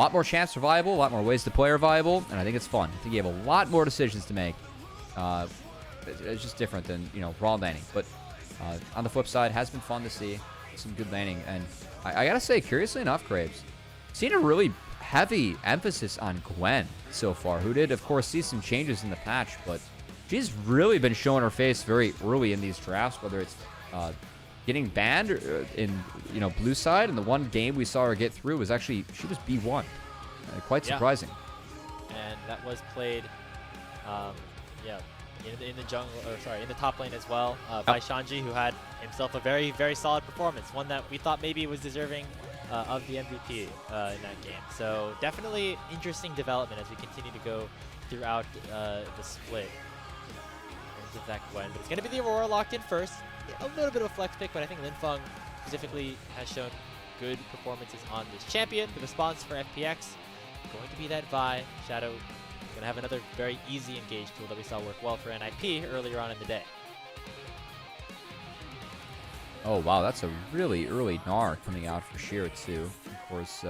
A lot more champs are viable, a lot more ways to play are viable, and I think it's fun. I think you have a lot more decisions to make. It's just different than, you know, raw laning. But on the flip side, it has been fun to see some good laning. And I gotta say, curiously enough, Graves, seen a really heavy emphasis on Gwen so far, who did, of course, see some changes in the patch, but she's really been showing her face very early in these drafts, whether it's getting banned in, you know, blue side, and the one game we saw her get through was actually, she was B1. Quite surprising. And that was played, in the jungle, or sorry, in the top lane as well, by Shanji, who had himself a very, very solid performance, one that we thought maybe was deserving of the MVP in that game. So definitely interesting development as we continue to go throughout the split in terms of that Gwen. But it's going to be the Aurora locked in first. A little bit of a flex pick, but I think Linfeng specifically has shown good performances on this champion. The response for FPX going to be that Vi. Shadow going to have another very easy engage tool that we saw work well for NIP earlier on in the day. Oh, wow, that's a really early Gnar coming out for Sheer, too. Of course,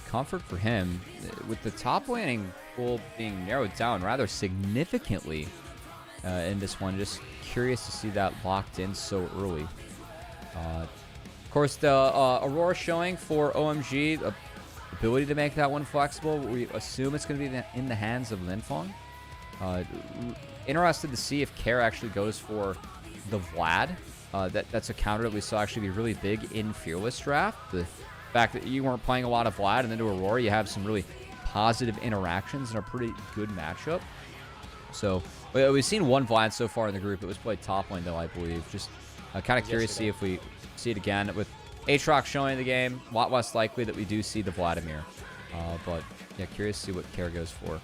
comfort for him. With the top laning pool being narrowed down rather significantly in this one, just curious to see that locked in so early. Of course, the Aurora showing for OMG, the ability to make that one flexible. We assume it's going to be in the hands of Linfeng. Interested to see if Care actually goes for the Vlad. That's a counter that we saw actually be really big in Fearless draft. The fact that you weren't playing a lot of Vlad and then to Aurora, you have some really positive interactions and a pretty good matchup. So we've seen one Vlad so far in the group. It was played top lane though, I believe. Just kind of curious to see if we see it again with Aatrox showing the game. A lot less likely that we do see the Vladimir. But yeah, curious to see what Care goes for.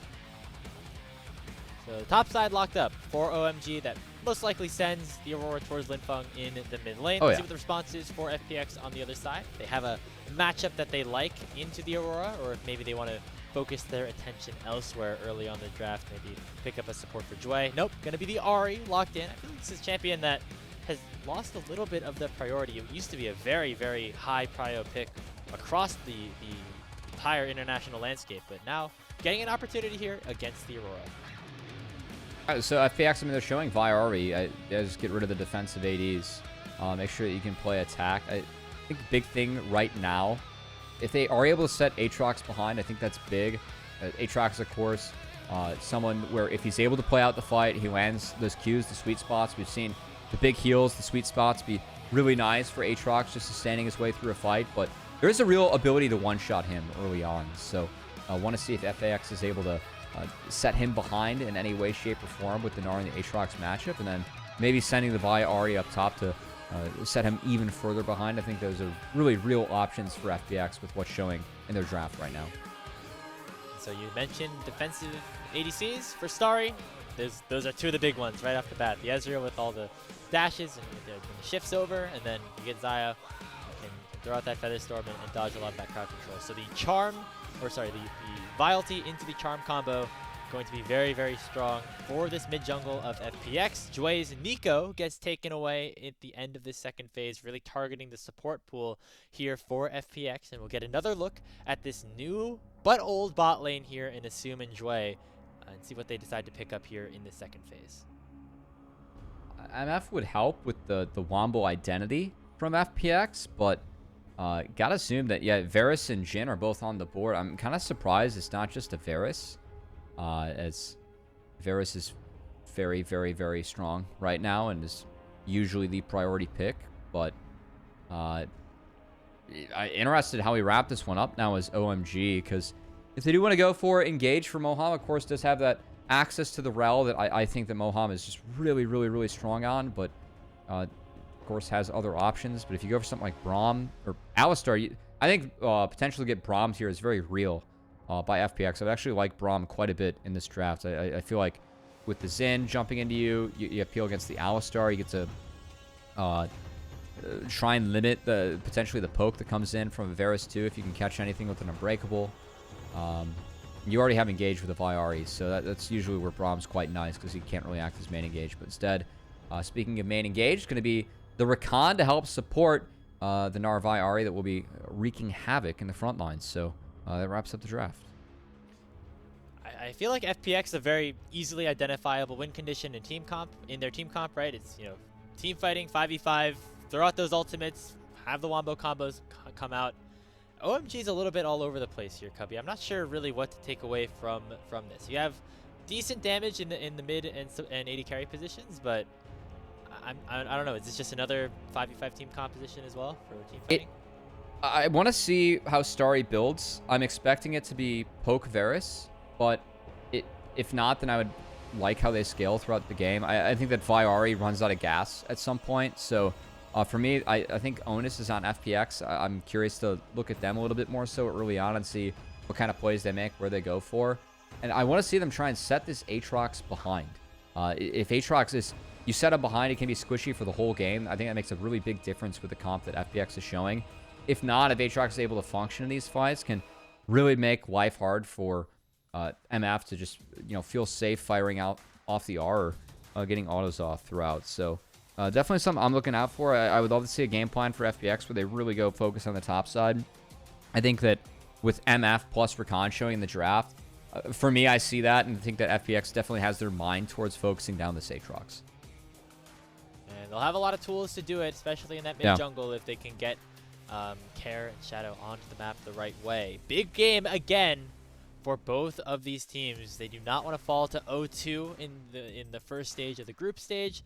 So top side locked up for OMG. That most likely sends the Aurora towards Linfeng in the mid lane. Let's see what the response is for FPX on the other side. They have a matchup that they like into the Aurora, or if maybe they want to focus their attention elsewhere early on the draft, maybe pick up a support for Jwei. Nope, going to be the Ahri locked in. I feel like this is a champion that has lost a little bit of the priority. It used to be a very, very high prio pick across the entire international landscape, but now getting an opportunity here against the Aurora. So FPX, I mean, they're showing Vi Ahri. Just get rid of the defensive ADs. Make sure that you can play attack. I think the big thing right now, if they are able to set Aatrox behind, I think that's big. Aatrox, of course, someone where if he's able to play out the fight, he lands those Qs, the sweet spots. We've seen the big heals, the sweet spots be really nice for Aatrox just sustaining his way through a fight. But there is a real ability to one-shot him early on. So I want to see if FAX is able to set him behind in any way, shape, or form with the Gnar and the Aatrox matchup, and then maybe sending the Vi Ahri up top to set him even further behind. I think those are really real options for FPX with what's showing in their draft right now. So you mentioned defensive ADCs for Starry. Those are two of the big ones right off the bat. The Ezreal with all the dashes and when the shifts over, and then you get Xayah can throw out that Feather Storm and dodge a lot of that crowd control. So the charm, or sorry, the Viality into the charm combo going to be very, very strong for this mid jungle of FPX. Jwei's Nico gets taken away at the end of this second phase, really targeting the support pool here for FPX. And we'll get another look at this new but old bot lane here in Assume and Jwei and see what they decide to pick up here in the second phase. MF would help with the Wombo identity from FPX, but gotta assume that, yeah, Varus and Jhin are both on the board. I'm kind of surprised it's not just a Varus, as Varus is very, very, very strong right now and is usually the priority pick. But I'm interested how we wrap this one up now as OMG, because if they do want to go for Engage for Moham, of course, does have that access to the Rel that I think that Moham is just really, really, really strong on, but of course has other options. But if you go for something like Braum or Alistar, I think potentially get Braum here is very real by FPX. I've actually liked Braum quite a bit in this draft. I feel like with the Xin jumping into you appeal against the Alistar. You get to try and limit potentially the poke that comes in from Varus too, if you can catch anything with an Unbreakable. You already have Engage with a Vi Ahri, so that's usually where Braum's quite nice because he can't really act as main Engage. But instead, speaking of main Engage, it's going to be the Rakan to help support the Gnar Vi Ahri that will be wreaking havoc in the front lines. So that wraps up the draft. I feel like FPX is a very easily identifiable win condition in team comp, right? It's, you know, team fighting, 5v5, throw out those ultimates, have the wombo combos come out. OMG is a little bit all over the place here, Cubby. I'm not sure really what to take away from this. You have decent damage in the mid and AD carry positions, but I don't know. Is this just another 5v5 team composition as well for team fighting? I want to see how Starry builds. I'm expecting it to be poke Varus, but if not, then I would like how they scale throughout the game. I think that Viari runs out of gas at some point, so for me, I think Onus is on FPX. I'm curious to look at them a little bit more so early on and see what kind of plays they make, where they go for. And I want to see them try and set this Aatrox behind. If Aatrox is... You set him behind, it can be squishy for the whole game. I think that makes a really big difference with the comp that FPX is showing. If not, if Aatrox is able to function in these fights, can really make life hard for MF to just, you know, feel safe firing out off the R or getting autos off throughout. So definitely something I'm looking out for. I would love to see a game plan for FPX where they really go focus on the top side. I think that with MF plus Rakan showing in the draft, for me, I see that and think that FPX definitely has their mind towards focusing down the Aatrox. And they'll have a lot of tools to do it, especially in that mid jungle, if they can get Care and Shadow onto the map the right way. Big game again for both of these teams. They do not want to fall to 0-2 in the first stage of the group stage,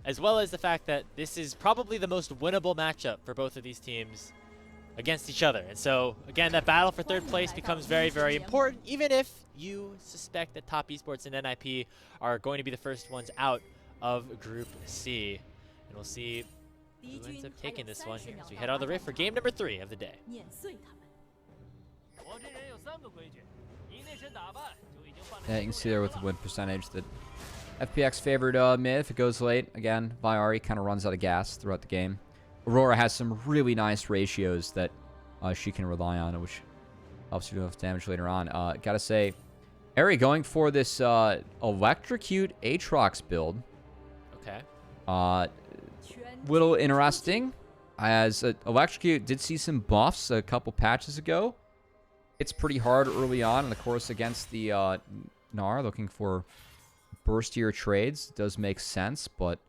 as well as the fact that this is probably the most winnable matchup for both of these teams against each other. And so, again, that battle for third place becomes very, very important, even if you suspect that Top Esports and NIP are going to be the first ones out of Group C. And we'll see who ends up taking this one here as we head out of the rift for game number 3 of the day. Yeah, you can see there with the win percentage that FPX favored mid if it goes late. Again, Viari kind of runs out of gas throughout the game. Aurora has some really nice ratios that she can rely on, which helps you do enough damage later on. Gotta say, Hery going for this Electrocute Aatrox build. Okay. Little interesting, as Electrocute did see some buffs a couple patches ago. It's pretty hard early on in the course against the Gnar, looking for burstier trades. Does make sense, but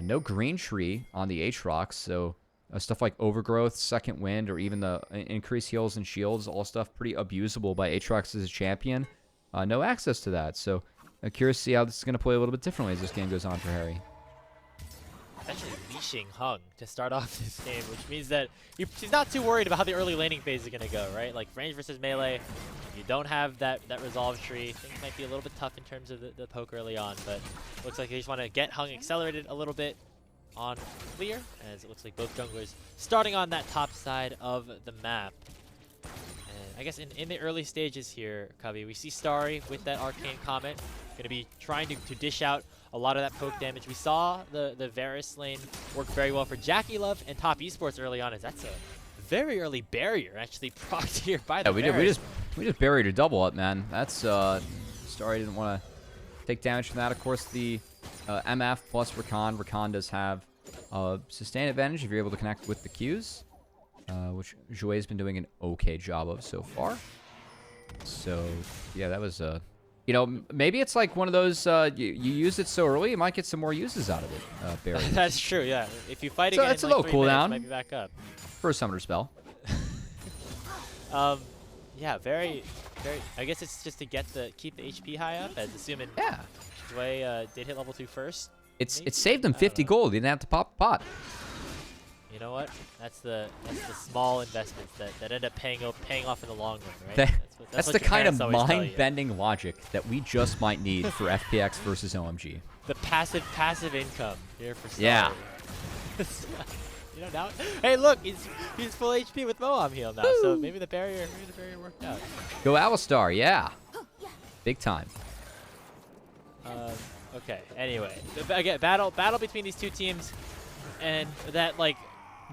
no green tree on the Aatrox, so stuff like Overgrowth, Second Wind, or even the increased heals and shields, all stuff pretty abusable by Aatrox as a champion. No access to that, so I'm curious to see how this is going to play a little bit differently as this game goes on for Hery. Essentially leashing Heng to start off this game, which means that she's not too worried about how the early laning phase is going to go, right? Like range versus melee, you don't have that resolve tree. Things might be a little bit tough in terms of the poke early on, but looks like they just want to get Heng accelerated a little bit on clear, as it looks like both junglers starting on that top side of the map. And I guess in the early stages here, Cubby, we see Starry with that Arcane Comet, going to be trying to dish out a lot of that poke damage. We saw the Varus lane work very well for Jackie Love and Top Esports early on, as that's a very early barrier actually procced here by the Varus. We just buried a double up, man. That's Starry didn't want to take damage from that. Of course, the MF plus Rakan. Rakan does have sustain advantage if you're able to connect with the Qs, which Jwei has been doing an okay job of so far. So yeah, that was you know, maybe it's like one of those, you use it so early, you might get some more uses out of it. Barrier. That's true, yeah. If you fight again, it's a like little 3 minutes, cooldown. might be back up. For a summoner spell. Yeah, very. I guess it's just to keep the HP high up, as assuming Jwei did hit level 2 first. It saved him 50 gold. He didn't have to pop a pot. You know what? That's the small investments that end up paying off in the long run, right? That's what the kind of mind-bending logic that we just might need for FPX versus OMG. The passive income here for Starry. Yeah. You know, now, hey, look, he's full HP with Moham heal now, so maybe the barrier worked out. Go Alistar, yeah. Big time. Okay. Anyway, again, battle between these two teams, and that like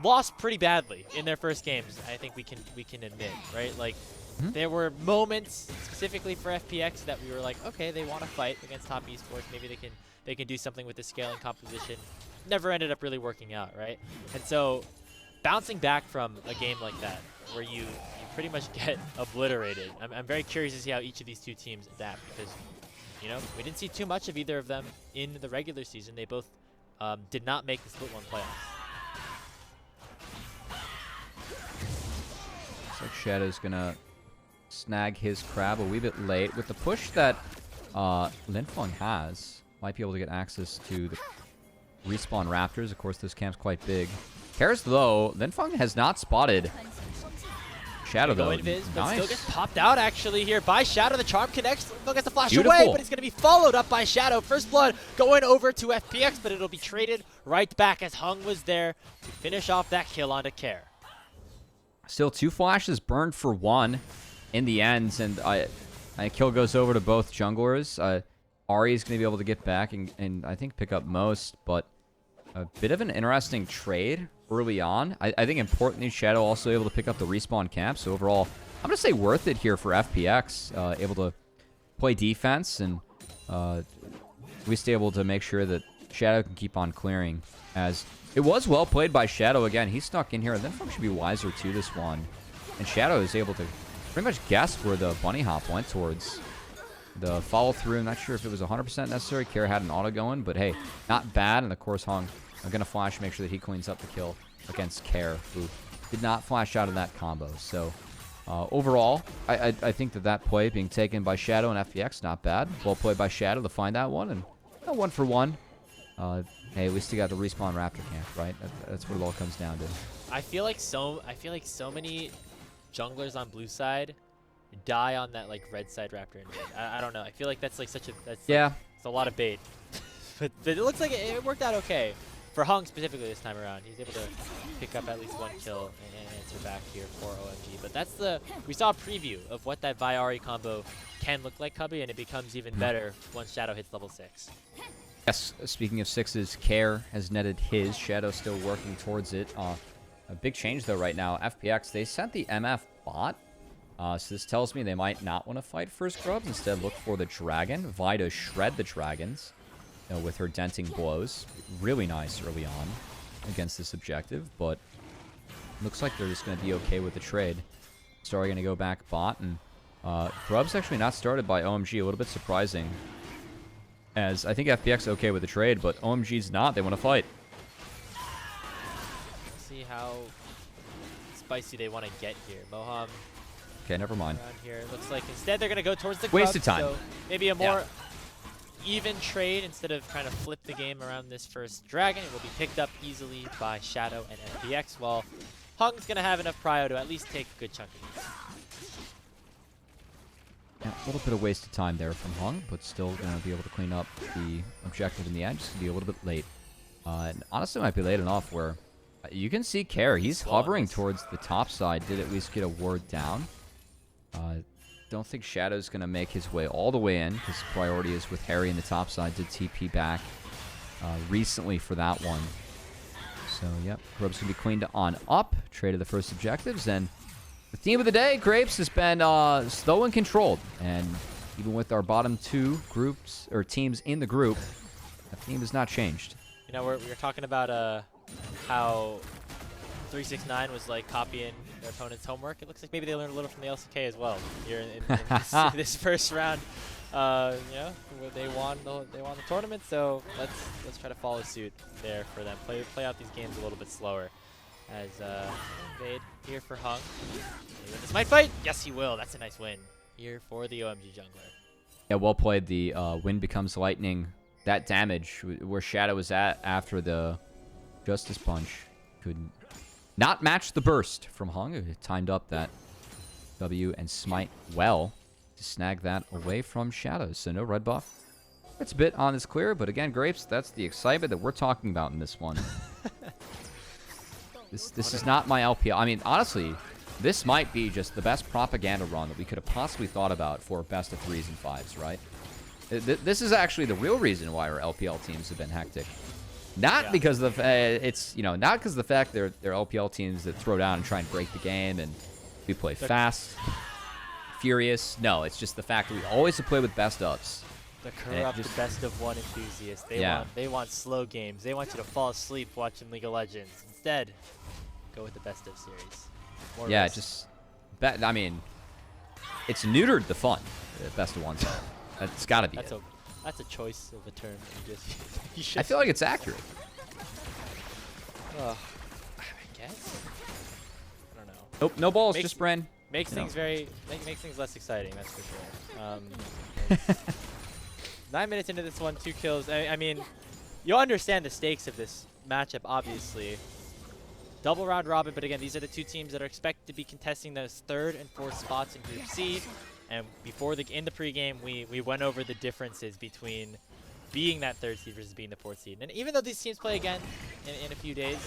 lost pretty badly in their first games. I think we can admit, right? Like there were moments specifically for FPX that we were like, okay, they want to fight against Top Esports. Maybe they can do something with the scaling composition. Never ended up really working out, right? And so bouncing back from a game like that, where you pretty much get obliterated. I'm very curious to see how each of these two teams adapt because, you know, we didn't see too much of either of them in the regular season. They both did not make the Split 1 playoffs. Looks like Shadow's gonna snag his crab a wee bit late. With the push that Linfeng has, might be able to get access to the respawn raptors. Of course, this camp's quite big. Cares low. Linfeng has not spotted Shadow though. Invis, but nice. still gets popped out actually here by Shadow. The charm connects. Linfeng gets the flash Beautiful. away, but it's going to be followed up by Shadow. First blood going over to FPX, but it'll be traded right back as Heng was there to finish off that kill onto Care. Still 2 flashes burned for 1 in the end, and a kill goes over to both junglers. Ahri is going to be able to get back and I think pick up most, but a bit of an interesting trade early on. I think importantly, Shadow also able to pick up the respawn camp. So overall, I'm going to say worth it here for FPX. Able to play defense and at least able to make sure that Shadow can keep on clearing. As it was well played by Shadow again. He snuck in here, and Linfeng should be wiser to this one. And Shadow is able to pretty much guess where the bunny hop went towards. The follow through, I'm not sure if it was 100% necessary. Care had an auto going, but hey, not bad. And of course, Heng, I'm going to flash, make sure that he cleans up the kill against Care, who did not flash out of that combo. So overall, I think that play being taken by Shadow and FPX, not bad. Well played by Shadow to find that one, and 1 for 1. Hey, at least he got the respawn Raptor camp, right? That's what it all comes down to. I feel like so many junglers on blue side die on that like red side Raptor in mid. I don't know. I feel like that's like Yeah. It's a lot of bait. but it looks like it worked out okay. For Heng specifically this time around, he's able to pick up at least 1 kill and answer back here for OMG. But that's we saw a preview of what that Vi-Ahri combo can look like, Cubby, and it becomes even better once Shadow hits level 6. Yes, speaking of 6s, Care has netted his. Shadow still working towards it. A big change though right now. FPX, they sent the MF bot. So this tells me they might not want to fight first grubs. Instead, look for the dragon. Vi to shred the dragons, you know, with her denting blows. Really nice early on against this objective, but looks like they're just going to be okay with the trade. Starry going to go back bot, and grubs actually not started by OMG. A little bit surprising, as I think FPX okay with the trade, but OMG's not. They want to fight. Let's see how spicy they want to get here. Moham. Okay, never mind. Around here. It looks like instead they're going to go towards the Wasted grubs, time. So maybe a more even trade instead of trying to flip the game around this first dragon. It will be picked up easily by Shadow and FPX, while Heng's going to have enough prio to at least take a good chunk of these. Yeah, a little bit of wasted time there from Heng, but still going to be able to clean up the objective in the end. Just going to be a little bit late. And honestly, it might be late enough where you can see Care. He's hovering towards the top side. Did at least get a ward down. Don't think Shadow's going to make his way all the way in, because priority is with Hery in the top side. Did TP back recently for that one. So, yep, Grub's going to be cleaned on up. Traded the first objectives, and the theme of the day, Grapes, has been slow and controlled. And even with our bottom 2 groups, or teams in the group, the theme has not changed. You know, we were talking about how 369 was like copying their opponent's homework. It looks like maybe they learned a little from the LCK as well here in this first round. You know, they won the tournament, so let's try to follow suit there for them. Play out these games a little bit slower. As made here for Heng. This might fight. Yes, he will. That's a nice win here for the OMG jungler. Yeah, well played. The wind becomes lightning. That damage where Shadow was at after the Justice Punch could not match the burst from Heng. It timed up that W and Smite well to snag that away from Shadow. So no red buff. It's a bit on this clear, but again, Grapes, that's the excitement that we're talking about in this one. This is not my LPL. I mean, honestly, this might be just the best propaganda run that we could have possibly thought about for best of 3s and 5s, right? This is actually the real reason why our LPL teams have been hectic. Not because of not because of the fact they're LPL teams that throw down and try and break the game and we play fast, furious. No, it's just the fact that we always play with best ofs. The corrupt best of 1 enthusiasts. They want slow games. They want you to fall asleep watching League of Legends. Instead, go with the best of series. More risk. Just I mean, it's neutered the fun. Best of ones. That's got to be That's a choice of a term. You I feel like it's accurate. I guess. I don't know. Nope, no balls, just Bren. Makes things makes things less exciting. That's for sure. 9 minutes into this one, 2 kills. I mean, you'll understand the stakes of this matchup, obviously. Double round robin, but again, these are the 2 teams that are expected to be contesting those 3rd and 4th spots in Group C. And in the pregame, we went over the differences between being that 3rd seed versus being the 4th seed. And even though these teams play again in a few days,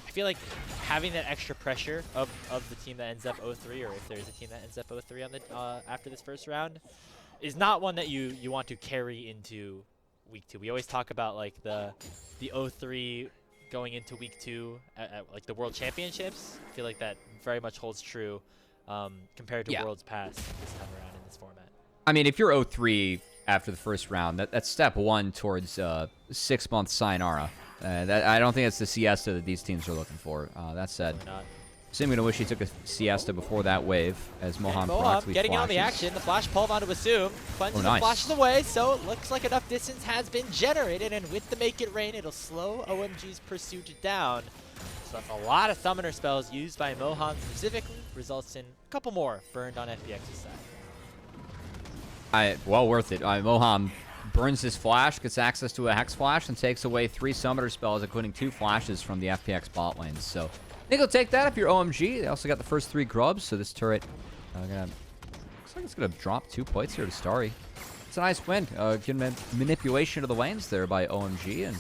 I feel like having that extra pressure of the team that ends up 0-3, or if there's a team that ends up 0-3 on the after this first round, is not one that you want to carry into week 2. We always talk about like the 0-3 going into week 2 at like the World Championships. I feel like that very much holds true compared to Worlds Past this time around in this format. I mean, if you're 0-3 after the first round, that's step 1 towards 6-month sayonara. I don't think that's the siesta that these teams are looking for. That said, Sim gonna wish he took a siesta before that wave, as Moham getting in on the action. The flash pull onto Assume. Cleanses the flashes away, so it looks like enough distance has been generated, and with the Make It Rain, it'll slow OMG's pursuit down. So that's a lot of summoner spells used by Moham specifically, results in a couple more burned on FPX's side. Well worth it. Moham burns his flash, gets access to a Hex Flash, and takes away 3 summoner spells, including 2 flashes from the FPX bot lane. So I think he'll take that if you're OMG. They also got the first 3 grubs, so this turret looks like it's gonna drop 2 plates here to Starry. It's a nice win. Good manipulation of the lanes there by OMG, and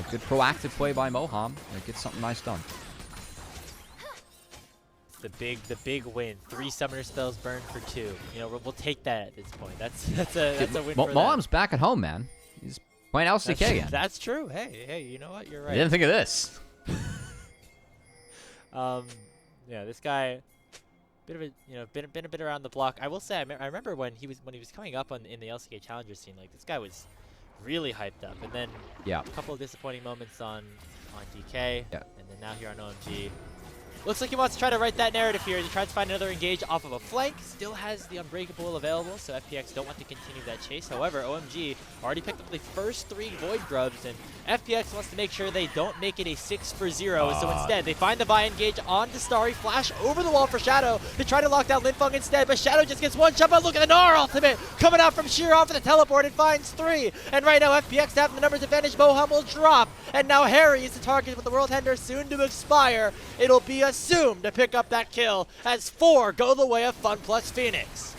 good proactive play by Moham. Get something nice done. The big win. 3 summoner spells burned for 2. You know, we'll take that at this point. That's a win for them. Moham's back at home, man. He's playing LCK again. That's true. Hey, you know what? You're right. I didn't think of this. Yeah, this guy, been a bit around the block. I will say, I remember when he was coming up in the LCK Challenger scene, like this guy was really hyped up, and then a couple of disappointing moments on DK, and then now here on OMG. Looks like he wants to try to write that narrative here. He tries to find another engage off of a flank. Still has the Unbreakable available, so FPX don't want to continue that chase. However, OMG already picked up the first 3 Void Grubs, and FPX wants to make sure they don't make it a 6-for-0. So instead, they find the Vi engage onto Starry, flash over the wall for Shadow to try to lock down Linfeng instead, but Shadow just gets one shot. But look at the Gnar ultimate coming out from Sheer off of the teleport and finds 3. And right now, FPX having the numbers advantage. Moham will drop, and now Hery is the target with the World Hender soon to expire. It'll be Assume to pick up that kill as 4 go the way of FunPlus Phoenix.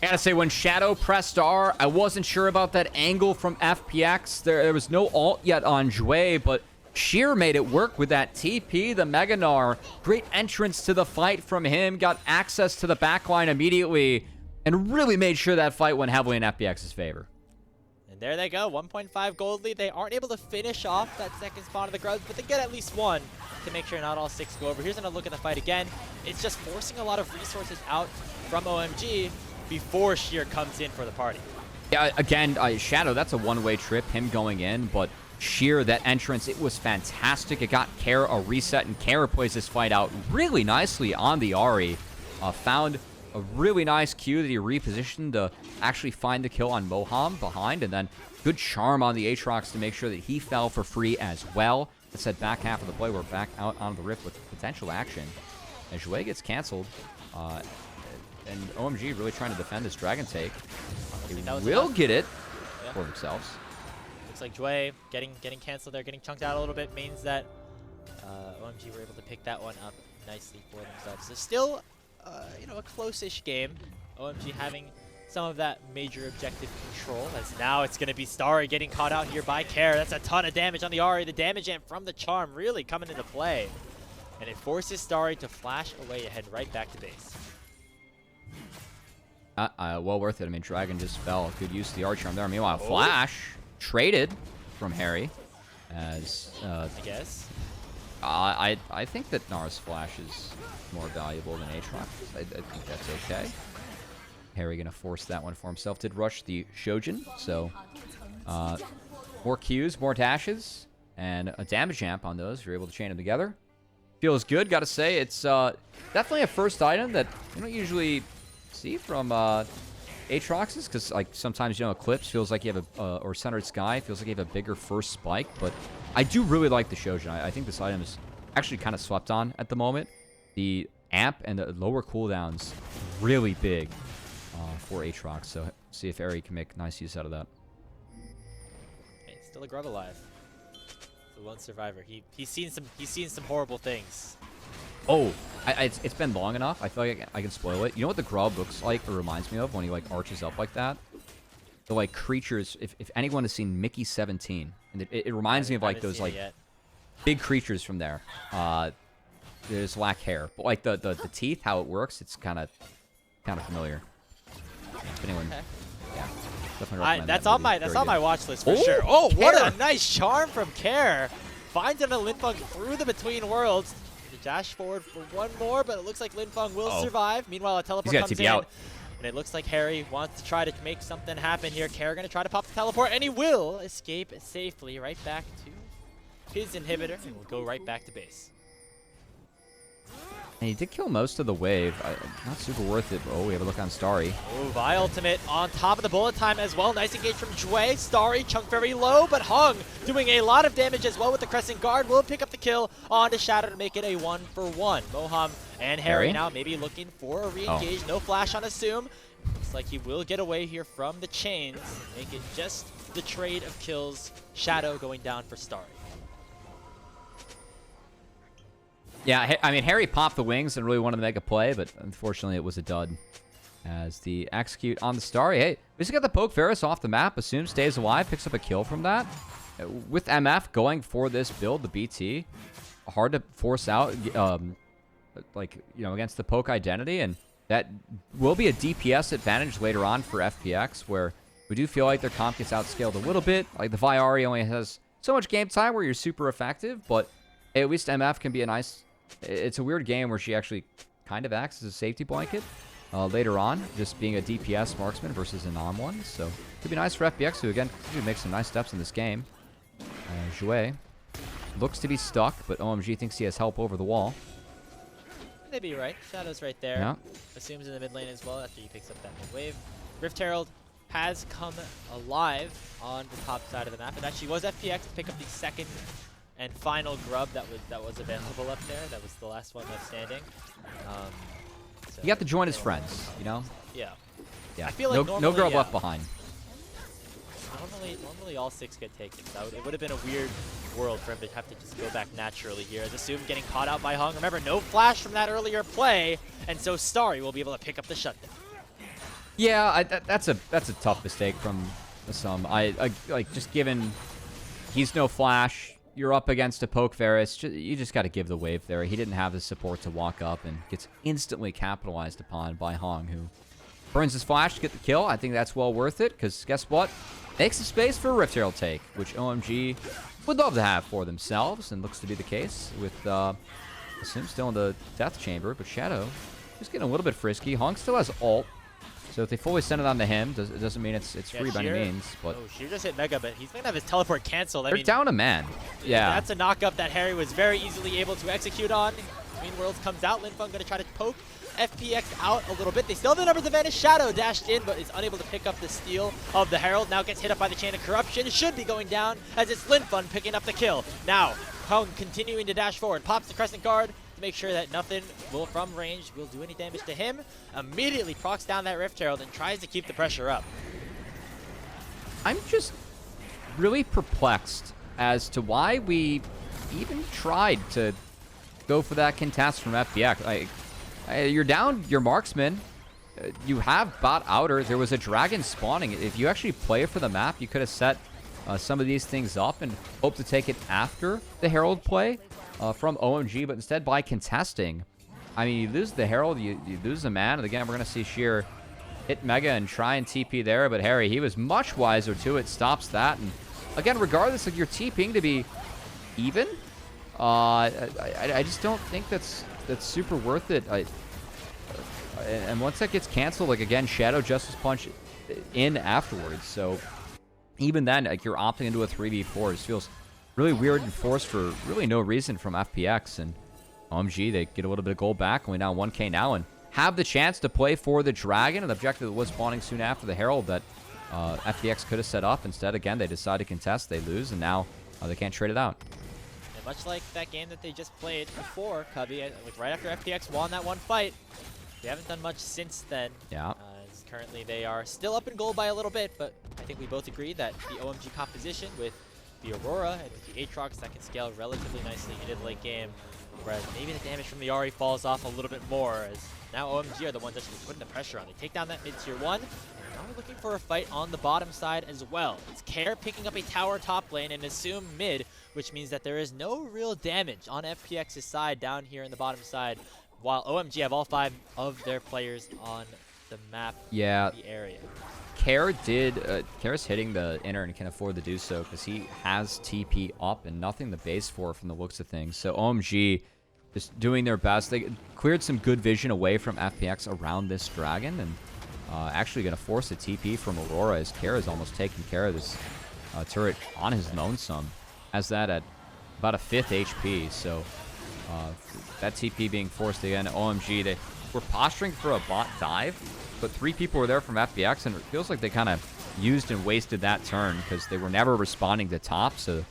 I gotta say, when Shadow pressed R, I wasn't sure about that angle from FPX. There was no ult yet on Jwei, but Sheer made it work with that TP, the Mega Gnar. Great entrance to the fight from him, got access to the backline immediately, and really made sure that fight went heavily in FPX's favor. And there they go, 1.5 gold lead. They aren't able to finish off that second spawn of the Grubs, but they get at least 1 to make sure not all 6 go over. Here's another look at the fight again. It's just forcing a lot of resources out from OMG before Sheer comes in for the party. Yeah, again, Shadow, that's a one-way trip, him going in, but Sheer, that entrance, it was fantastic. It got Kara a reset, and Kara plays this fight out really nicely on the Ahri. Found a really nice Q that he repositioned to actually find the kill on Moham behind, and then good charm on the Aatrox to make sure that he fell for free as well. That said, back half of the play, we're back out on the Rift with potential action. As Jwei gets canceled, and OMG really trying to defend this Dragon take. He will get it for themselves. Looks like Jwei getting canceled there, getting chunked out a little bit, means that OMG were able to pick that one up nicely for themselves. So still, a close-ish game. OMG having some of that major objective control, as now it's going to be Starry getting caught out here by Care. That's a ton of damage on the Ahri. The damage amp from the Charm really coming into play. And it forces Starry to flash away and head right back to base. Well worth it. I mean, Dragon just fell. Good use of the Archer there. Meanwhile, Flash traded from Hery. As I guess. I think that Gnar's Flash is more valuable than Aatrox. I think that's okay. Hery gonna force that one for himself. Did rush the Shojin, so more Qs, more dashes, and a damage amp on those. You're able to chain them together. Feels good, gotta say. It's definitely a first item that you don't usually see from Aatrox's, because like sometimes, you know, Eclipse feels like you have a, or Centered Sky feels like you have a bigger first spike, but I do really like the Shojin. I think this item is actually kind of slept on at the moment. The amp and the lower cooldowns really big for Aatrox, so see if Hery can make nice use out of that. Hey, still a grub alive. The one survivor. He's seen some horrible things. Oh, it's been long enough. I feel like I can spoil it. You know what the grub looks like or reminds me of when he like arches up like that? The like creatures, if anyone has seen Mickey 17, and it reminds me of like those like big creatures from there. There's lack hair, but like the teeth, how it works, it's kind of familiar. If anyone, yeah, definitely recommend that's that on movie. my watch list for Oh, sure. Oh, what Care. a nice charm from Care. Finds another Linfeng through the between worlds. The dash forward for one more, but it looks like Linfeng will survive. Meanwhile, a teleport comes TP in. out. And it looks like Hery wants to try to make something happen here. Care going to try to pop the teleport, and he will escape safely right back to his inhibitor, and will go right back to base. And he did kill most of the wave. Not super worth it. Oh, we have a look on Starry. Oh, Vi ultimate on top of the bullet time as well. Nice engage from Jwei. Starry chunk very low, but Heng doing a lot of damage as well with the Crescent Guard. Will pick up the kill on to Shadow to make it a 1-for-1. Moham and Hery now maybe looking for a re-engage. No flash on Assume. Looks like he will get away here from the chains. Make it just the trade of kills. Shadow going down for Starry. Yeah, I mean, Hery popped the wings and really wanted to make a play, but unfortunately it was a dud. As the execute on the Starry. Hey, we just got the poke Varus off the map. Assume stays alive, picks up a kill from that. With MF going for this build, the BT, hard to force out, like, you know, against the poke identity, and that will be a DPS advantage later on for FPX, where we do feel like their comp gets outscaled a little bit. Like, the Viari only has so much game time where you're super effective, but at least MF can be a nice... It's a weird game where she actually kind of acts as a safety blanket later on, just being a DPS marksman versus a non-one. So it could be nice for FPX, who again continue to make some nice steps in this game. Jwei looks to be stuck, but OMG thinks he has help over the wall. Maybe you're right. Shadow's right there. Yeah. Assumes in the mid lane as well after he picks up that mid wave. Rift Herald has come alive on the top side of the map. It actually was FPX to pick up the second and final grub that was available up there. That was the last one left standing. So You got to join his friends, you know? Yeah. Yeah. I feel like no grub yeah. left behind. Normally all 6 get taken. So it would have been a weird world for him to have to just go back naturally here. As Assume getting caught out by Heng. Remember, no flash from that earlier play, and so Starry will be able to pick up the shutdown. Yeah, that's a tough mistake from some. I like, just given he's no flash. You're up against a poke Varus. You just got to give the wave there. He didn't have the support to walk up and gets instantly capitalized upon by Heng, who burns his flash to get the kill. I think that's well worth it, because guess what? Makes some space for a Rift Herald take, which OMG would love to have for themselves, and looks to be the case with Assume still in the death chamber, but Shadow just getting a little bit frisky. Heng still has ult, so if they fully send it on to him, it doesn't mean it's free by any means. But Sheer just hit Mega, but he's going to have his teleport canceled. They're down a man. Yeah. That's a knock-up that Hery was very easily able to execute on. Between Worlds comes out. Linfeng going to try to poke FPX out a little bit. They still have the numbers advantage. Shadow dashed in, but is unable to pick up the steal of the Herald. Now gets hit up by the Chain of Corruption. It should be going down as it's Linfeng picking up the kill. Now, Heng continuing to dash forward. Pops the Crescent Guard to make sure that nothing from range will do any damage to him. Immediately procs down that Rift Herald and tries to keep the pressure up. I'm just really perplexed as to why we even tried to go for that contest from FPX. You're down your marksman. You have bot outer. There was a dragon spawning. If you actually play for the map, you could have set some of these things up and hope to take it after the Herald play from OMG, but instead by contesting, I mean, you lose the Herald, you lose the man, and again, we're going to see Sheer hit Mega and try and TP there, but Hery, he was much wiser to it, stops that, and again, regardless of your TPing to be even, I just don't think that's super worth it. And once that gets canceled, like again, Shadow Justice Punch in afterwards, so even then, like, you're opting into a 3v4. It just feels really weird and forced for really no reason from FPX, and OMG, they get a little bit of gold back, only down 1k now, and have the chance to play for the Dragon. An objective that was spawning soon after the Herald that FPX could have set up. Instead, again, they decide to contest, they lose, and now they can't trade it out. And much like that game that they just played before, Cubby, like right after FPX won that one fight, they haven't done much since then. Yeah. Currently, they are still up in gold by a little bit, but I think we both agree that the OMG composition with the Aurora and with the Aatrox, that can scale relatively nicely into the late game, whereas maybe the damage from the Ahri falls off a little bit more, as now OMG are the ones actually putting the pressure on. They take down that mid-tier 1, and now we're looking for a fight on the bottom side as well. It's Care picking up a tower top lane and assume mid, which means that there is no real damage on FPX's side down here in the bottom side, while OMG have all 5 of their players on the map, yeah, the area. Care's hitting the inner and can afford to do so because he has TP up and nothing to base for from the looks of things. So OMG just doing their best. They cleared some good vision away from FPX around this Dragon, and actually going to force a TP from Aurora as Care is almost taking care of this turret on his lonesome. Has that at about a 5th HP, so that TP being forced again. OMG, they were posturing for a bot dive, but 3 people were there from FPX, and it feels like they kind of used and wasted that turn because they were never responding to top, so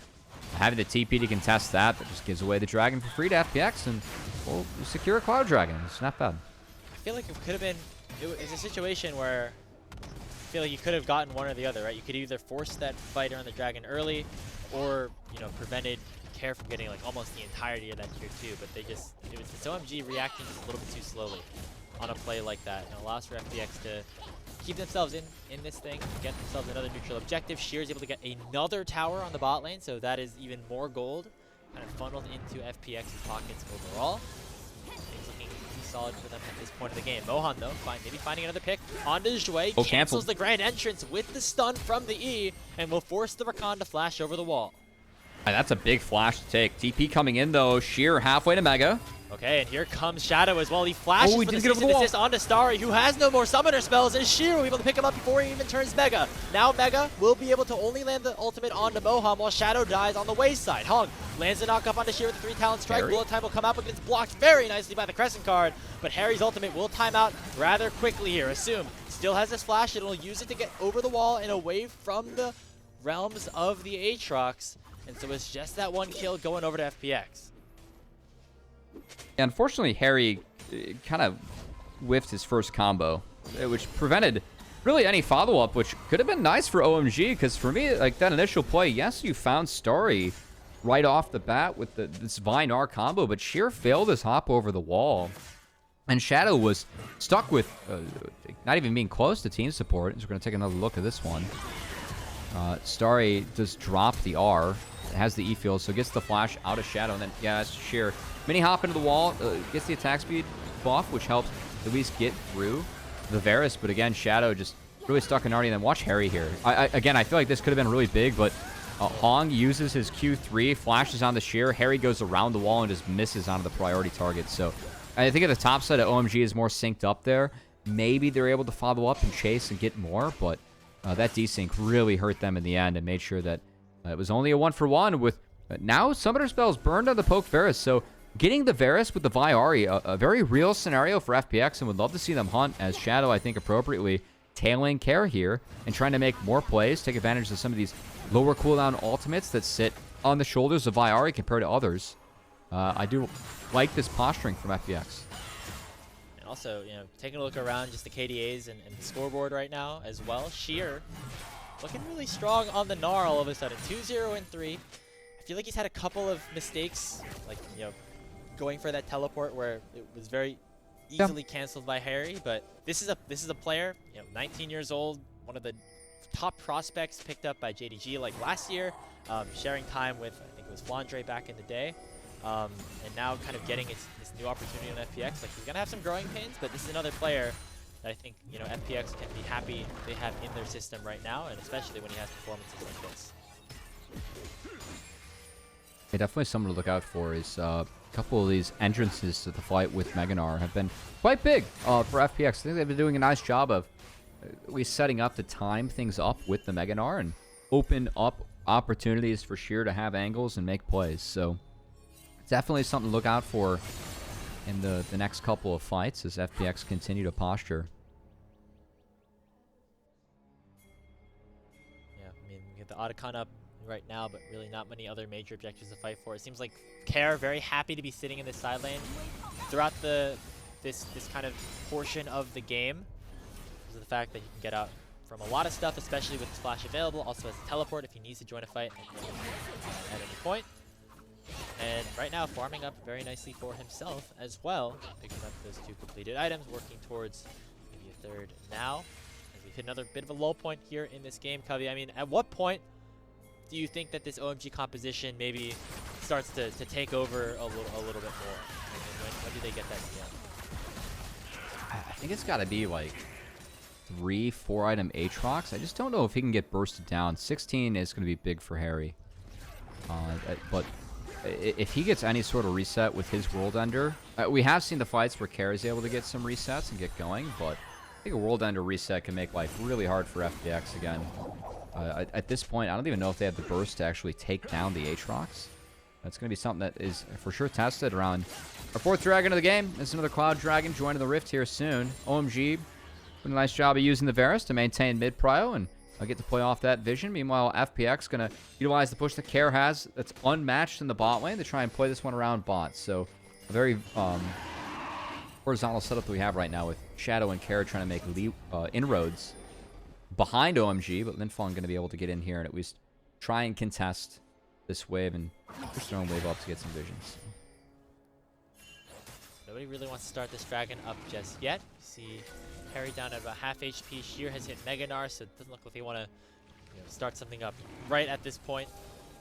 having the TP to contest that just gives away the Dragon for free to FPX, and we'll secure a Cloud Dragon. It's not bad. I feel like it could have been, it's a situation where I feel like you could have gotten one or the other, right? You could either force that fight on the Dragon early, or, you know, prevented Care from getting like almost the entirety of that tier 2, but it's OMG reacting just a little bit too slowly on a play like that, and allows for FPX to keep themselves in this thing, get themselves another neutral objective. Sheer is able to get another tower on the bot lane, so that is even more gold kind of funneled into FPX's pockets overall. Things looking pretty solid for them at this point of the game. Moham, though, maybe finding another pick onto Jwei, cancels the grand entrance with the stun from the E, and will force the Rakan to flash over the wall. That's a big flash to take. TP coming in, though. Sheer halfway to Mega. Okay, and here comes Shadow as well. He flashes for the cease and desist onto Starry, who has no more summoner spells, and Sheer will be able to pick him up before he even turns Mega. Now Mega will be able to only land the ultimate onto Moham while Shadow dies on the wayside. Heng lands a knock up onto Sheer with a 3-talent strike. Hery. Bullet time will come out, but gets blocked very nicely by the Crescent card. But Hery's ultimate will time out rather quickly here. Assume still has this flash, and will use it to get over the wall and away from the realms of the Aatrox. And so it's just that one kill going over to FPX. Unfortunately, Hery kind of whiffed his first combo, which prevented really any follow-up, which could have been nice for OMG, because for me, like that initial play, yes, you found Starry right off the bat with this Vine R combo, but Sheer failed his hop over the wall. And Shadow was stuck with not even being close to team support. So we're going to take another look at this one. Starry does drop the R. It has the E field, so gets the flash out of Shadow, and then, yeah, it's Sheer. Mini hop into the wall, gets the attack speed buff, which helps at least get through the Varus, but again, Shadow just really stuck in Arnie, and then watch Hery here. Again, I feel like this could have been really big, but Heng uses his Q3, flashes on the Sheer, Hery goes around the wall and just misses onto the priority target, so I think at the top side of OMG is more synced up there. Maybe they're able to follow up and chase and get more, but that desync really hurt them in the end and made sure that it was only a 1-for-1 with now Summoner Spells burned on the Poke Varus. So getting the Varus with the Vi Ahri, a very real scenario for FPX, and would love to see them hunt as Shadow, I think, appropriately tailing Care here and trying to make more plays, take advantage of some of these lower cooldown ultimates that sit on the shoulders of Vi Ahri compared to others. I do like this posturing from FPX. And also, you know, taking a look around just the KDAs and the scoreboard right now as well. Sheer looking really strong on the Gnar all of a sudden. 2-0 and 3. I feel like he's had a couple of mistakes, like, you know, going for that teleport where it was very easily canceled by Hery. But this is a player, you know, 19 years old, one of the top prospects picked up by JDG like last year, sharing time with, I think it was Flandre back in the day. And now kind of getting this new opportunity on FPX. Like, he's going to have some growing pains, but this is another player that I think, you know, FPX can be happy they have in their system right now, and especially when he has performances like this. Yeah, definitely someone to look out for is a couple of these entrances to the fight with Mega Gnar have been quite big for FPX. I think they've been doing a nice job of at least setting up to time things up with the Mega Gnar and open up opportunities for Sheer to have angles and make plays. So definitely something to look out for in the next couple of fights as FPX continue to posture. Yeah, I mean, we get the Otacon up right now, but really not many other major objectives to fight for. It seems like Care very happy to be sitting in this side lane throughout this kind of portion of the game because of the fact that he can get out from a lot of stuff, especially with his flash available. Also has a teleport if he needs to join a fight at any point. And right now, farming up very nicely for himself as well, picking up those 2 completed items, working towards maybe a third now. As we hit another bit of a low point here in this game, Cubby. I mean, at what point do you think that this OMG composition maybe starts to take over a little bit more? And when do they get that again? I think it's got to be like 3, 4 item Aatrox. I just don't know if he can get bursted down. 16 is going to be big for Hery. But if he gets any sort of reset with his World Ender, we have seen the fights where Care is able to get some resets and get going, but I think a World Ender reset can make life really hard for FPX again. At this point, I don't even know if they have the burst to actually take down the Aatrox. That's going to be something that is for sure tested around our 4th dragon of the game. There's another Cloud Dragon joining the Rift here soon. OMG doing a nice job of using the Varus to maintain mid-prio, and I'll get to play off that vision. Meanwhile, FPX going to utilize the push that Care has that's unmatched in the bot lane to try and play this one around bots. So a very horizontal setup that we have right now with Shadow and Care trying to make inroads behind OMG, but Linfeng going to be able to get in here and at least try and contest this wave and push their own wave up to get some visions. Nobody really wants to start this dragon up just yet. You see Hery down at about half HP. Sheer has hit Mega Gnar, so it doesn't look like they want to start something up right at this point.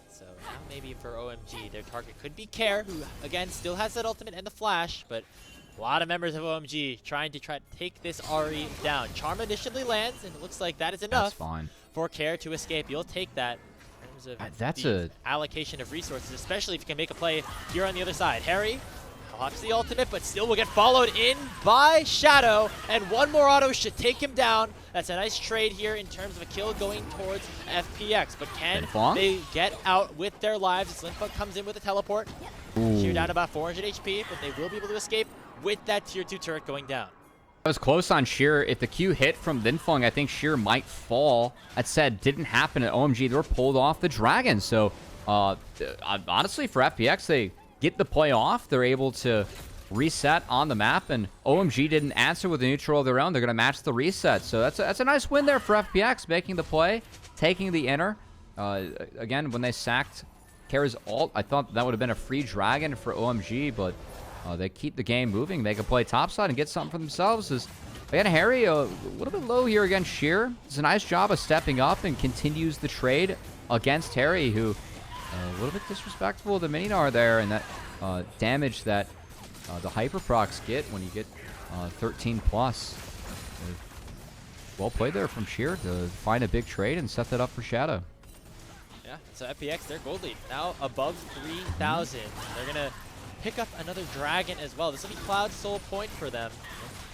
So now maybe for OMG, their target could be Care, who again still has that ultimate and the flash, but a lot of members of OMG trying to take this Ahri down. Charm initially lands, and it looks like that is enough for Care to escape. You'll take that in terms of that's the allocation of resources, especially if you can make a play here on the other side. Hery pops the ultimate, but still will get followed in by Shadow, and one more auto should take him down. That's a nice trade here in terms of a kill going towards FPX, but can they get out with their lives as Linfeng comes in with a teleport? Sheer down about 400 HP, but they will be able to escape with that tier 2 turret going down. I was close on Sheer. If the Q hit from Linfeng, I think Sheer might fall. That said, didn't happen at OMG. They were pulled off the Dragon. So, honestly, for FPX, they get the play off. They're able to reset on the map, and OMG didn't answer with a neutral of their own. They're going to match the reset. So that's a nice win there for FPX, making the play, taking the inner. Again, when they sacked Care's ult, I thought that would have been a free Dragon for OMG, but they keep the game moving, make a play topside, and get something for themselves. Again, Hery a little bit low here against Sheer. Does a nice job of stepping up and continues the trade against Hery, who a little bit disrespectful to Mininar there, and that damage that the hyper procs get when you get 13 plus. Well played there from Sheer to find a big trade and set that up for Shadow. Yeah, so FPX, their gold lead now above 3,000. They're going to pick up another dragon as well. This will be Cloud's sole point for them.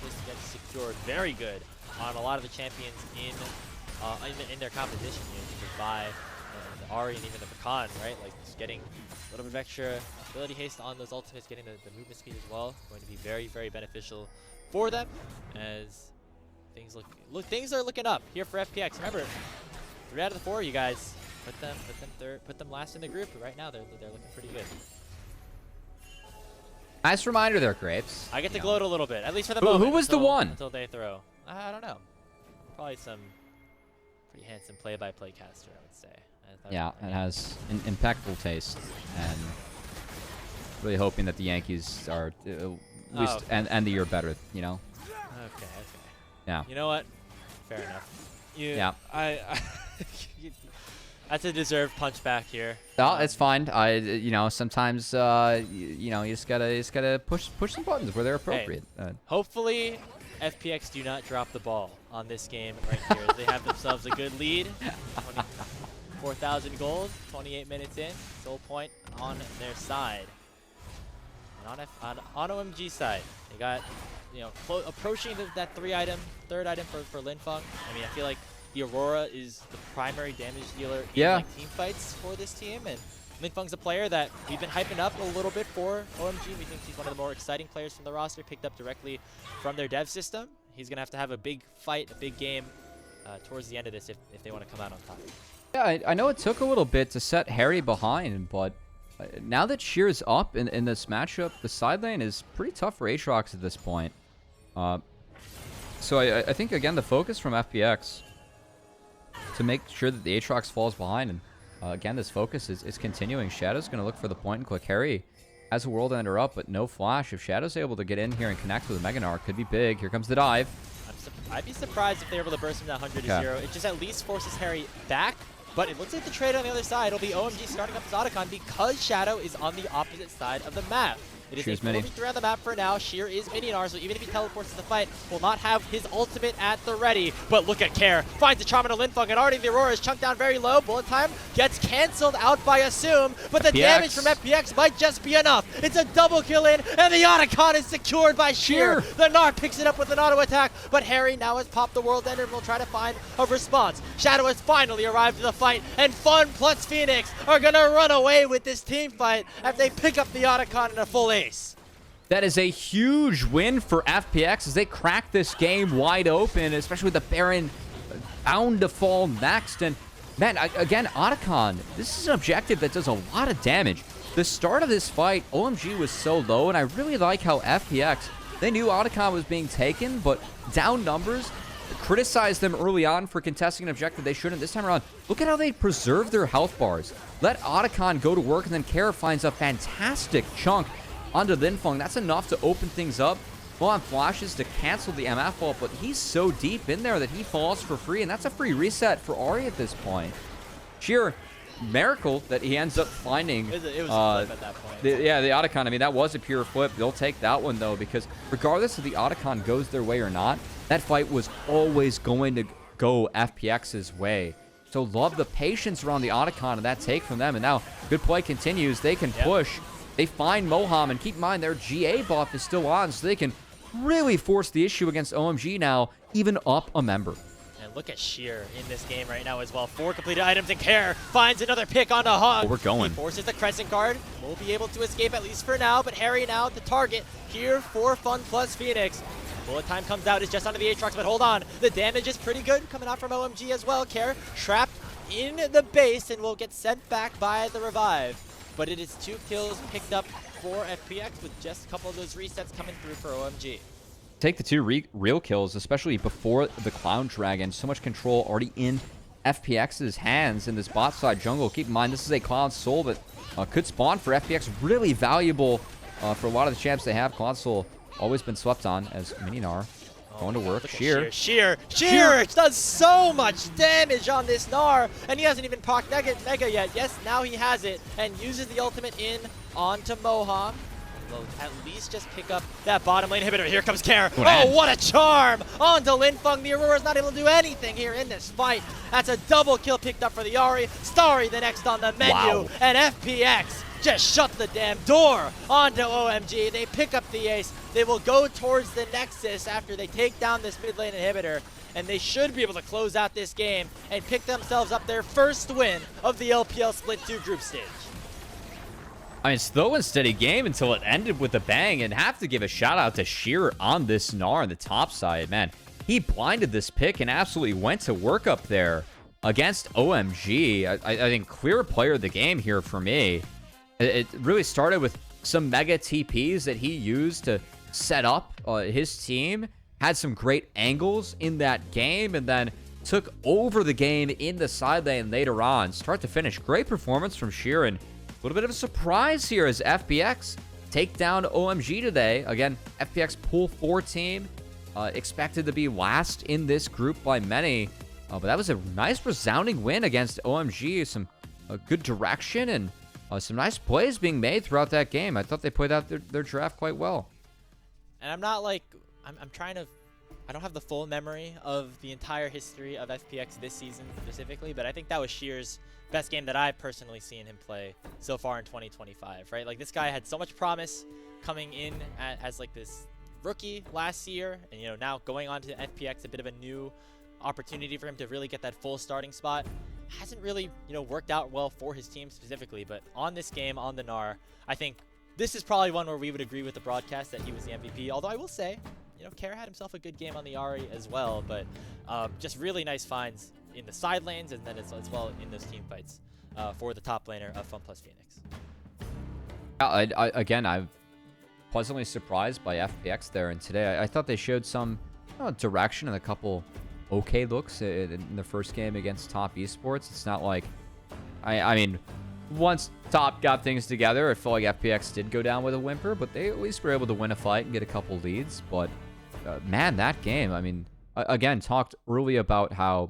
This gets secured very good on a lot of the champions in their composition here. The Vi, the Ahri, and even the Pecan, right? Like just getting a little bit of extra ability haste on those ultimates, getting the movement speed as well. Going to be very, very beneficial for them as things things are looking up here for FPX. Remember, 3 out of the 4, you guys. Put them last in the group. Right now, they're looking pretty good. Nice reminder there, Grapes. I get to gloat a little bit, at least for the moment. Who was the one? Until they throw. I don't know. Probably some pretty handsome play-by-play caster, I would say. Yeah, it has impeccable taste, and really hoping that the Yankees are at least end the year better. You know. Okay. Yeah. You know what? Fair enough. Yeah. That's a deserved punch back here. No, it's fine. Sometimes you just gotta push some buttons where they're appropriate. Hey, hopefully, FPX do not drop the ball on this game right here. They have themselves a good lead. 4,000 gold, 28 minutes in. Soul point on their side. And on OMG side, they got approaching that third item for Linfeng. I mean, I feel like the Aurora is the primary damage dealer in team fights for this team, and Linfeng's a player that we've been hyping up a little bit for OMG. We think he's one of the more exciting players from the roster, picked up directly from their dev system. He's going to have a big fight, a big game towards the end of this if they want to come out on top. Yeah, I know it took a little bit to set Hery behind, but now that Sheer's up in this matchup, the side lane is pretty tough for Aatrox at this point. So I think, again, the focus from FPX to make sure that the Aatrox falls behind. And again, this focus is continuing. Shadow's going to look for the point and click. Hery has a World Ender up, but no flash. If Shadow's able to get in here and connect with a Mega Gnar, could be big. Here comes the dive. I'd be surprised if they're able to burst from that 100 to 0. It just at least forces Hery back. But it looks like the trade on the other side will be OMG starting up his Otacon because Shadow is on the opposite side of the map. It is a 4v3 on the map for now. Sheer is mini-Gnar, so even if he teleports to the fight, will not have his ultimate at the ready. But look at Care. Finds the charm into Linfeng, and already the Aurora is chunked down very low. Bullet time gets cancelled out by Assume, but the damage from FPX might just be enough. It's a double kill in, and the Otacon is secured by Sheer. The Gnar picks it up with an auto attack, but Hery now has popped the World Ender and will try to find a response. Shadow has finally arrived to the fight, and FunPlus Phoenix are going to run away with this team fight after they pick up the Otacon in a full ace. That is a huge win for FPX as they crack this game wide open, especially with the Baron bound to fall next. And man, again, Otacon, this is an objective that does a lot of damage. The start of this fight, OMG was so low, and I really like how FPX, they knew Otacon was being taken, but down numbers, criticized them early on for contesting an objective they shouldn't. This time around, look at how they preserve their health bars. Let Otacon go to work, and then Care finds a fantastic chunk onto Linfeng. That's enough to open things up. Moham flashes to cancel the MF ult, but he's so deep in there that he falls for free, and that's a free reset for Ahri at this point. Sheer miracle that he ends up finding. It was a flip at that point. The Otacon. I mean, that was a pure flip. They'll take that one, though, because regardless if the Otacon goes their way or not, that fight was always going to go FPX's way. So love the patience around the Otacon and that take from them. And now good play continues. They can push. They find Moham, and keep in mind their GA buff is still on, so they can really force the issue against OMG now, even up a member. And look at Sheer in this game right now as well. 4 completed items, and Care finds another pick onto Heng. Oh, we're going. He forces the Crescent Guard. Will be able to escape at least for now, but Hery now the target here for FunPlus Phoenix. Bullet time comes out, it's just onto the Aatrox, but hold on. The damage is pretty good coming out from OMG as well. Care trapped in the base and will get sent back by the revive. But it is 2 kills picked up for FPX with just a couple of those resets coming through for OMG. Take the 2 real kills, especially before the Clown Dragon. So much control already in FPX's hands in this bot side jungle. Keep in mind, this is a Clown Soul that could spawn for FPX. Really valuable for a lot of the champs they have. Clown Soul always been swept on as mini-Gnar. Going to work. Sheer does so much damage on this Gnar, and he hasn't even procced Mega yet. Yes, now he has it, and uses the ultimate in onto Moham. Will at least just pick up that bottom lane inhibitor. Here comes Care. Oh, what a charm! Onto Linfeng. The Aurora's not able to do anything here in this fight. That's a double kill picked up for the Ahri. Starry the next on the menu, and FPX just shut the damn door onto OMG. They pick up the ace. They will go towards the Nexus after they take down this mid lane inhibitor, and they should be able to close out this game and pick themselves up their first win of the LPL Split 2 group stage. I mean, slow and steady game until it ended with a bang, and have to give a shout out to Sheer on this Gnar on the top side. Man, he blinded this pick and absolutely went to work up there against OMG. I think clear player of the game here for me. It really started with some mega TPs that he used to set up his team. Had some great angles in that game, and then took over the game in the side lane later on. Start to finish, great performance from Sheer, and a little bit of a surprise here as FPX take down OMG today. Again, FPX Pool 4 team, expected to be last in this group by many. But that was a nice resounding win against OMG. Some good direction and some nice plays being made throughout that game. I thought they played out their draft quite well. And I'm not like, I'm trying to, I don't have the full memory of the entire history of FPX this season specifically, but I think that was Sheer's best game that I've personally seen him play so far in 2025, right? Like, this guy had so much promise coming in as like this rookie last year, and now going on to FPX, a bit of a new opportunity for him to really get that full starting spot. hasn't really, worked out well for his team specifically. But on this game, on the NAR, I think this is probably one where we would agree with the broadcast that he was the MVP. Although I will say, Kara had himself a good game on the Ahri as well. But just really nice finds in the side lanes and then as well in those team fights for the top laner of FunPlus Phoenix. Again, I'm pleasantly surprised by FPX there. And today, I thought they showed some direction and a couple okay looks in the first game against Top Esports. It's not like, I mean, once Top got things together, it felt like FPX did go down with a whimper, but they at least were able to win a fight and get a couple leads. But man, that game, I mean, again, talked early about how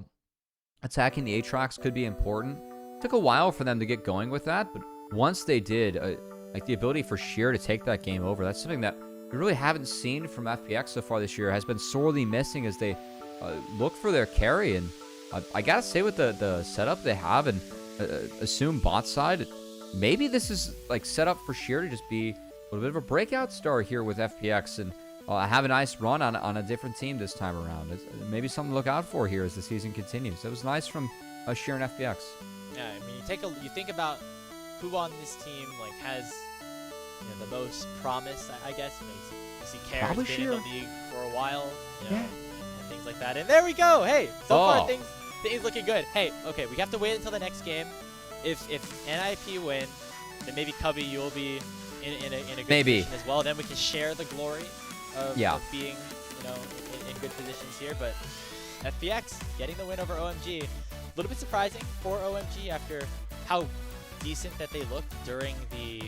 attacking the Aatrox could be important. Took a while for them to get going with that, but once they did, like the ability for Sheer to take that game over, that's something that we really haven't seen from FPX so far this year. Has been sorely missing as they look for their carry. And I gotta say, with the setup they have and assume bot side, maybe this is like set up for Sheer to just be a little bit of a breakout star here with FPX and have a nice run on a different team this time around. It's maybe something to look out for here as the season continues. It was nice from Sheer and FPX. Yeah, I mean, you think about who on this team like has the most promise, I guess. You see Kara's been in the league for a while, and things like that. And there we go. Hey, so far things looking good. Hey, okay, we have to wait until the next game. If NIP win, then maybe Cubby, you'll be in a good position as well. Then we can share the glory of being in good positions here. But FPX getting the win over OMG, a little bit surprising for OMG after how decent that they looked during the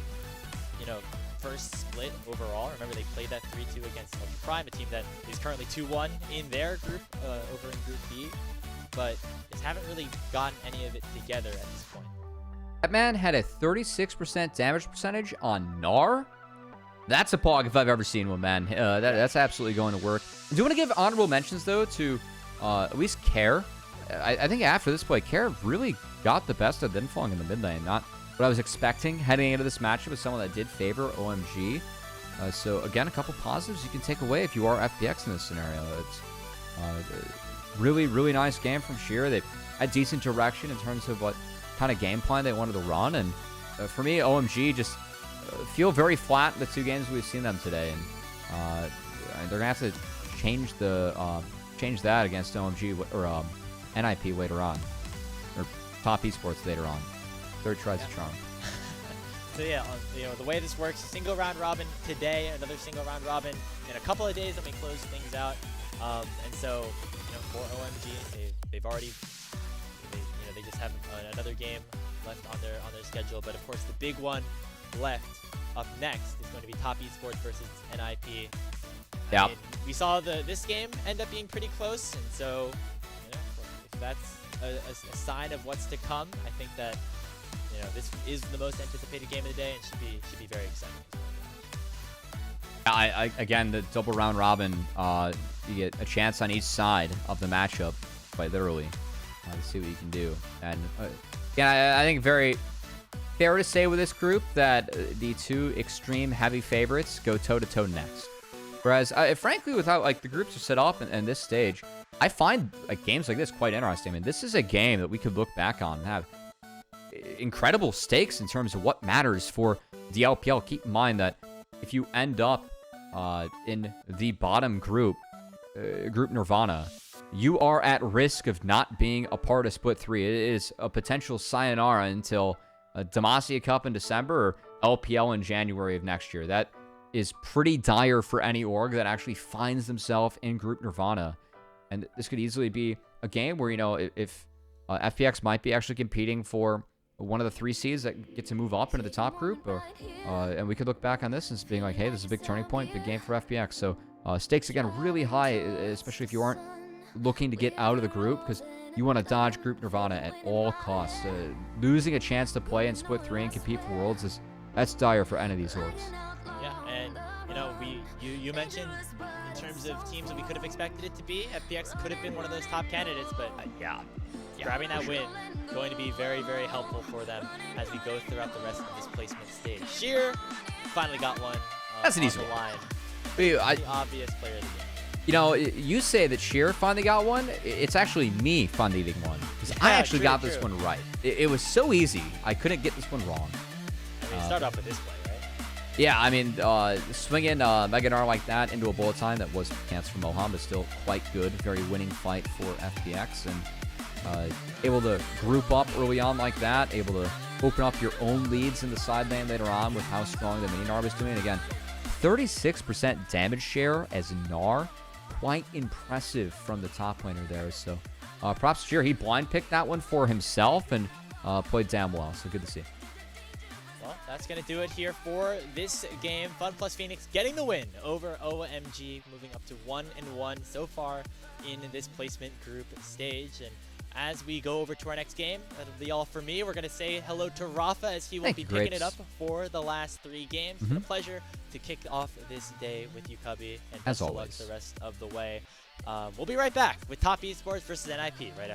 first split overall. Remember, they played that 3-2 against Ultra Prime, a team that is currently 2-1 in their group, over in Group B, but just haven't really gotten any of it together at this point. That man had a 36% damage percentage on NAR. That's a pog if I've ever seen one, man. That's absolutely going to work. I do want to give honorable mentions, though, to at least Care. I think after this play, Care really got the best of Linfeng in the mid lane. Not what I was expecting heading into this matchup with someone that did favor OMG. So again, a couple positives you can take away if you are FPX in this scenario. It's really, really nice game from Sheer. They had decent direction in terms of what kind of game plan they wanted to run. And for me, OMG just feel very flat in the two games we've seen them today. And they're going to have to change that against OMG or NIP later on. Or Top Esports later on. Third tries a charm. So yeah, the way this works, a single round robin today, another single round robin in a couple of days. Then we close things out, and so for OMG, they've already they just have another game left on their schedule. But of course, the big one left up next is going to be Top Esports versus NIP. Yeah, we saw this game end up being pretty close, and so if that's a sign of what's to come, I think that this is the most anticipated game of the day and should be very exciting. Again, the double round robin, you get a chance on each side of the matchup, quite literally, to see what you can do. And I think very fair to say with this group that the two extreme heavy favorites go toe-to-toe next. Whereas, frankly, with how the groups are set up and this stage, I find games like this quite interesting. I mean, this is a game that we could look back on and have incredible stakes in terms of what matters for the LPL. Keep in mind that if you end up in the bottom group, Group Nirvana, you are at risk of not being a part of Split 3. It is a potential sayonara until Demacia Cup in December or LPL in January of next year. That is pretty dire for any org that actually finds themselves in Group Nirvana. And this could easily be a game where, if FPX might be actually competing for one of the 3 seeds that get to move up into the top group, and we could look back on this as being like, hey, this is a big turning point, big game for FPX. So stakes, again, really high, especially if you aren't looking to get out of the group, because you want to dodge Group Nirvana at all costs. Losing a chance to play in Split 3 and compete for Worlds, that's dire for any of these orgs. Yeah, and you mentioned in terms of teams that we could have expected it to be, FPX could have been one of those top candidates, but grabbing that win going to be very, very helpful for them as we go throughout the rest of this placement stage. Sheer finally got one. That's an easy one. one. The obvious player of the game. You say that Sheer finally got one. It's actually me finally getting one. 'Cause I actually got this true. one right. It was so easy. I couldn't get this one wrong. I mean, start off with this play, right? Yeah, I mean, swinging Mega Gnar like that into a bullet time that was chance for Moham is still quite good. Very winning fight for FPX, and able to group up early on like that, able to open up your own leads in the side lane later on with how strong the main Gnar was doing. Again, 36% damage share as Gnar. Quite impressive from the top laner there. So props to Hery. He blind picked that one for himself and played damn well. So good to see. Well, that's going to do it here for this game. FunPlus Phoenix getting the win over OMG, moving up to 1-1 so far in this placement group stage. And as we go over to our next game, that'll be all for me. We're going to say hello to Rafa as he will be picking it up for the last 3 games. It's been a pleasure to kick off this day with you, Cubby, and best of luck the rest of the way. We'll be right back with Top Esports versus NIP right after